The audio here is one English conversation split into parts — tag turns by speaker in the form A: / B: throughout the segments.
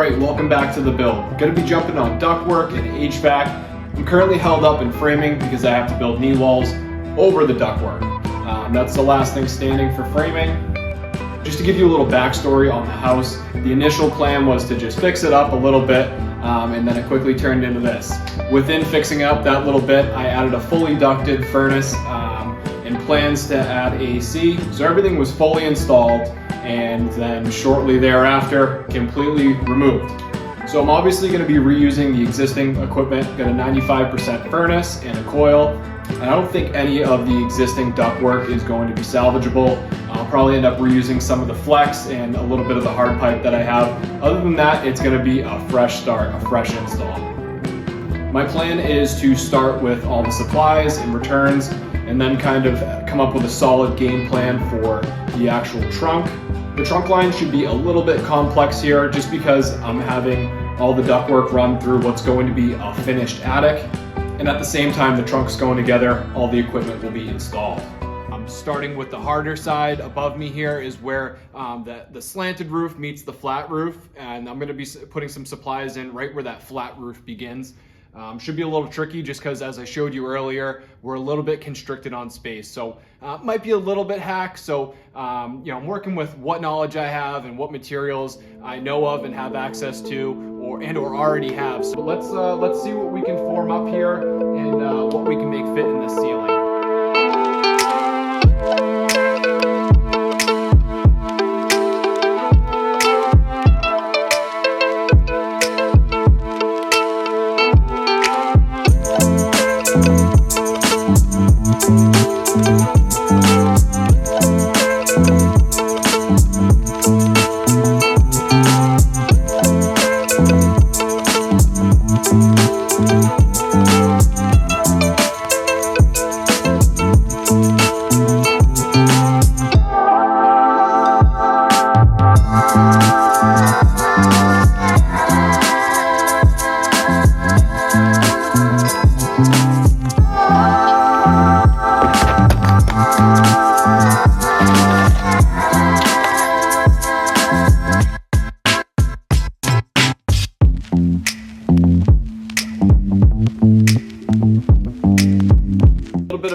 A: Alright, welcome back to the build. I'm going to be jumping on ductwork and HVAC. I'm currently held up in framing because I have to build knee walls over the ductwork. That's the last thing standing for framing. Just to give you a little backstory on the house, the initial plan was to just fix it up a little bit, and then it quickly turned into this. Within fixing up that little bit, I added a fully ducted furnace and plans to add AC. So everything was fully installed, and then shortly thereafter, completely removed. So I'm obviously going to be reusing the existing equipment. Got a 95% furnace and a coil. And I don't think any of the existing ductwork is going to be salvageable. I'll probably end up reusing some of the Hvac and a little bit of the hard pipe that I have. Other than that, it's going to be a fresh start, a fresh install. My plan is to start with all the supplies and returns, and then kind of come up with a solid game plan for the actual trunk. The trunk line should be a little bit complex here just because I'm having all the ductwork run through what's going to be a finished attic. And at the same time the trunk's going together, all the equipment will be installed. I'm starting with the harder side. Above me here is where the slanted roof meets the flat roof, and I'm going to be putting some supplies in right where that flat roof begins. Should be a little tricky just because, as I showed you earlier, we're a little bit constricted on space. So might be a little bit hack. So I'm working with what knowledge I have and what materials I know of and have access to, or already have. So let's see what we can form up here and what we can make fit in this ceiling.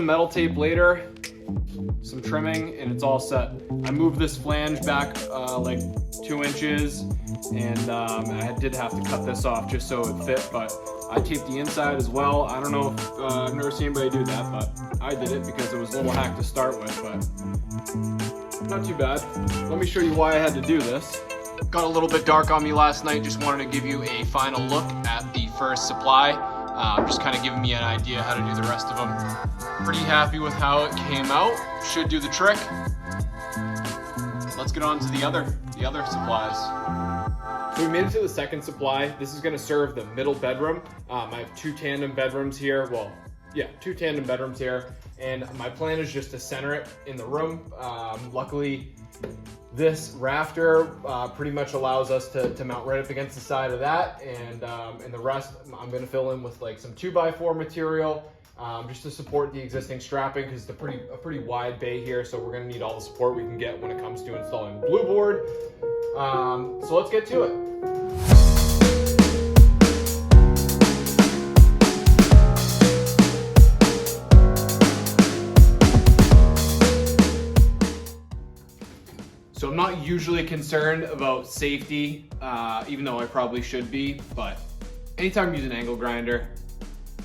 A: Metal tape later, some trimming, and it's all set. I moved this flange back like 2 inches, and I did have to cut this off just so it fit, but I taped the inside as well. I don't know if I've never seen anybody do that, but I did it because it was a little hack to start with, but not too bad. Let me show you why I had to do this. Got a little bit dark on me last night. Just wanted to give you a final look at the first supply. Just kind of giving me an idea how to do the rest of them. Pretty happy with how it came out. Should do the trick. Let's get on to the other supplies. So we made it to the second supply. This is going to serve the middle bedroom. I have 2 tandem bedrooms here. Well, yeah, 2 tandem bedrooms here. And my plan is just to center it in the room. Luckily, this rafter pretty much allows us to mount right up against the side of that, and the rest I'm going to fill in with like some 2x4 material just to support the existing strapping, because it's a pretty wide bay here, so we're going to need all the support we can get when it comes to installing the blue board. So let's get to it. So I'm not usually concerned about safety, even though I probably should be, but anytime I use an angle grinder,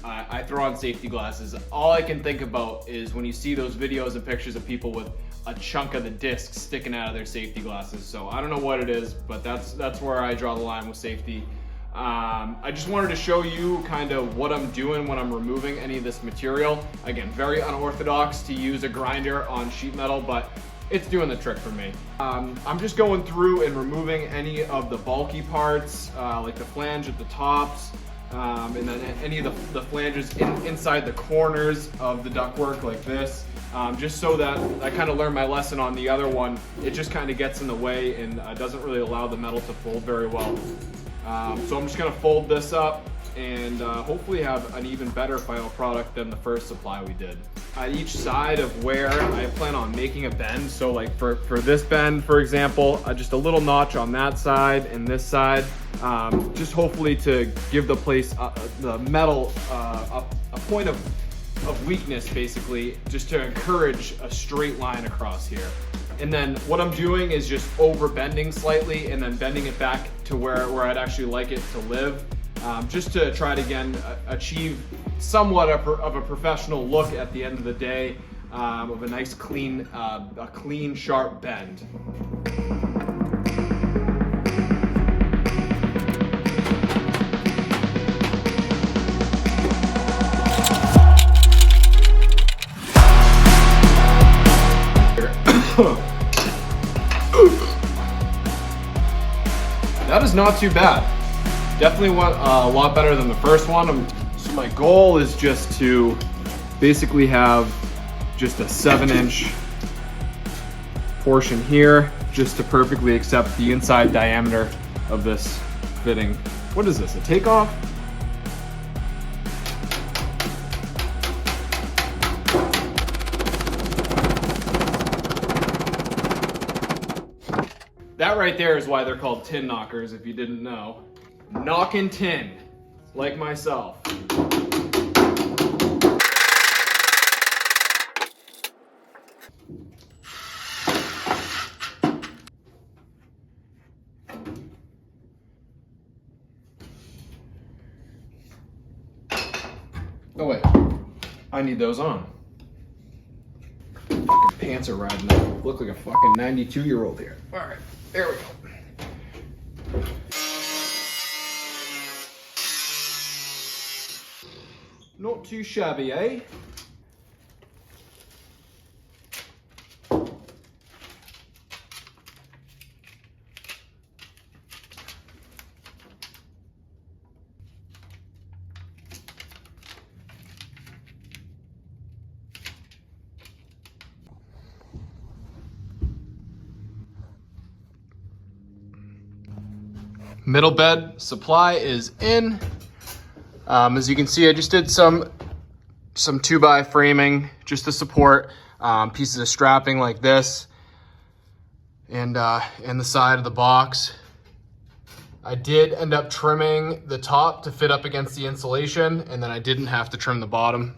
A: I throw on safety glasses. All I can think about is when you see those videos and pictures of people with a chunk of the disc sticking out of their safety glasses. So I don't know what it is, but that's where I draw the line with safety. I just wanted to show you kind of what I'm doing when I'm removing any of this material. Again, very unorthodox to use a grinder on sheet metal, but it's doing the trick for me. I'm just going through and removing any of the bulky parts, like the flange at the tops, and then any of the flanges inside the corners of the ductwork like this, just so that I kind of learned my lesson on the other one. It just kind of gets in the way and doesn't really allow the metal to fold very well. So I'm just gonna fold this up and hopefully have an even better final product than the first supply we did. At each side of where I plan on making a bend, so like for this bend, for example, just a little notch on that side and this side, just hopefully to give the place, the metal, a point of weakness, basically, just to encourage a straight line across here. And then what I'm doing is just over bending slightly and then bending it back to where I'd actually like it to live. Just to try to, again, achieve somewhat of a professional look at the end of the day, of a nice clean, sharp bend. That is not too bad. Definitely a lot better than the first one. So my goal is just to basically have just a 7-inch portion here, just to perfectly accept the inside diameter of this fitting. What is this, a takeoff? That right there is why they're called tin knockers, if you didn't know. Knocking tin, like myself. Oh wait, I need those on. Fucking pants are riding up. Look like a fucking 92-year-old here. All right, there we go. Not too shabby, eh? Middle bed supply is in. As you can see, I just did some 2x framing just to support pieces of strapping like this and the side of the box. I did end up trimming the top to fit up against the insulation, and then I didn't have to trim the bottom.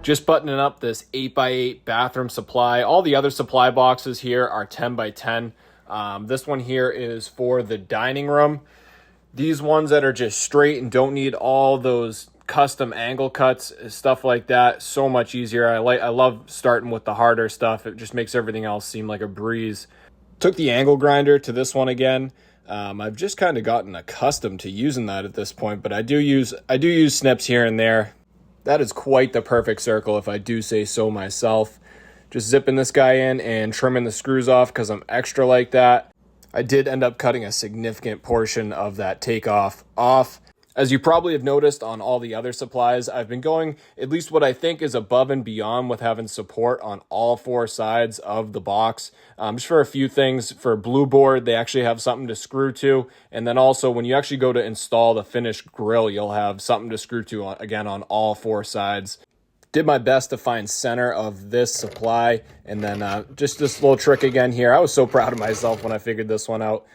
A: Just buttoning up this 8x8 bathroom supply. All the other supply boxes here are 10x10. This one here is for the dining room. These ones that are just straight and don't need all those custom angle cuts, stuff like that, so much easier. I love starting with the harder stuff. It just makes everything else seem like a breeze. Took the angle grinder to this one again. I've just kind of gotten accustomed to using that at this point, but I do use snips here and there. That is quite the perfect circle, if I do say so myself. Just zipping this guy in and trimming the screws off because I'm extra like that. I did end up cutting a significant portion of that takeoff off. As you probably have noticed on all the other supplies, I've been going at least what I think is above and beyond with having support on all four sides of the box. Just for a few things, for blue board, they actually have something to screw to. And then also when you actually go to install the finished grill, you'll have something to screw to again on all four sides. Did my best to find center of this supply. And then just this little trick again here. I was so proud of myself when I figured this one out.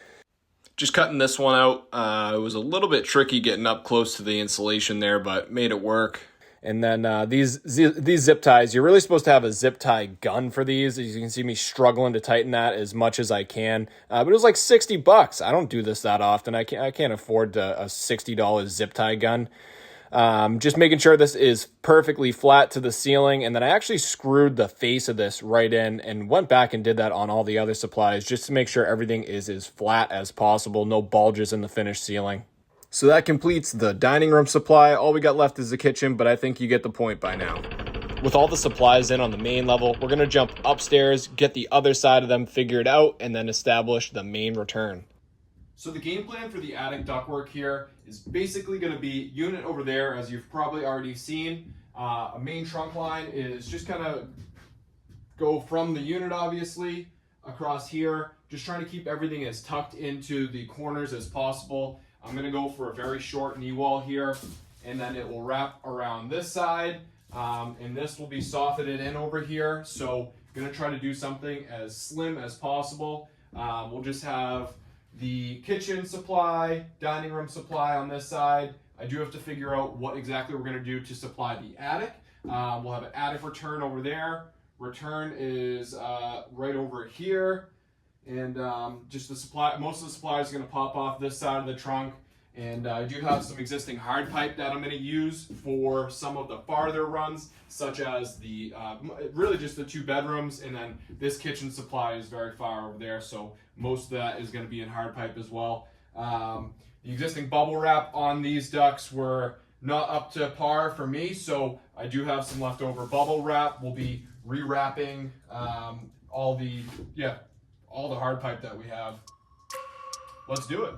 A: Just cutting this one out. It was a little bit tricky getting up close to the insulation there, but made it work. And then these zip ties, you're really supposed to have a zip tie gun for these. As you can see me struggling to tighten that as much as I can. But it was like $60. I don't do this that often. I can't afford a $60 zip tie gun. Just making sure this is perfectly flat to the ceiling. And then I actually screwed the face of this right in and went back and did that on all the other supplies just to make sure everything is as flat as possible. No bulges in the finished ceiling. So that completes the dining room supply. All we got left is the kitchen, but I think you get the point by now. With all the supplies in on the main level, we're going to jump upstairs, get the other side of them figured out, and then establish the main return. So the game plan for the attic ductwork here is basically going to be unit over there, as you've probably already seen. A main trunk line is just kind of go from the unit, obviously, across here. Just trying to keep everything as tucked into the corners as possible. I'm going to go for a very short knee wall here, and then it will wrap around this side, and this will be softened in over here. So I'm going to try to do something as slim as possible. We'll just have the kitchen supply, dining room supply on this side. I do have to figure out what exactly we're going to do to supply the attic. We'll have an attic return over there. Return is right over here. And just the supply, most of the supply is going to pop off this side of the trunk. And I do have some existing hard pipe that I'm going to use for some of the farther runs, such as the really just the 2 bedrooms, and then this kitchen supply is very far over there, so most of that is going to be in hard pipe as well. The existing bubble wrap on these ducts were not up to par for me, so I do have some leftover bubble wrap. We'll be rewrapping all the hard pipe that we have. Let's do it.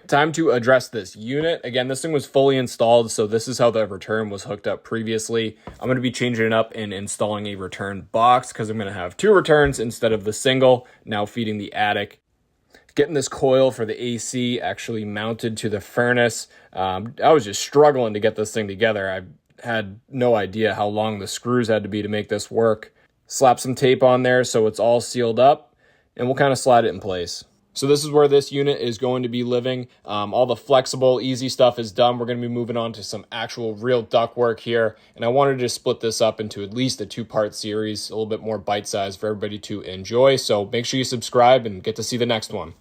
A: time to address this unit. Again, this thing was fully installed, so this is how the return was hooked up previously. I'm going to be changing it up and installing a return box because I'm going to have 2 returns instead of the single, now feeding the attic. Getting this coil for the AC actually mounted to the furnace. I was just struggling to get this thing together. I had no idea how long the screws had to be to make this work. Slap some tape on there so it's all sealed up, and we'll kind of slide it in place. So this is where this unit is going to be living. All the flexible, easy stuff is done. We're going to be moving on to some actual real ductwork here. And I wanted to split this up into at least a 2-part series, a little bit more bite-sized for everybody to enjoy. So make sure you subscribe and get to see the next one.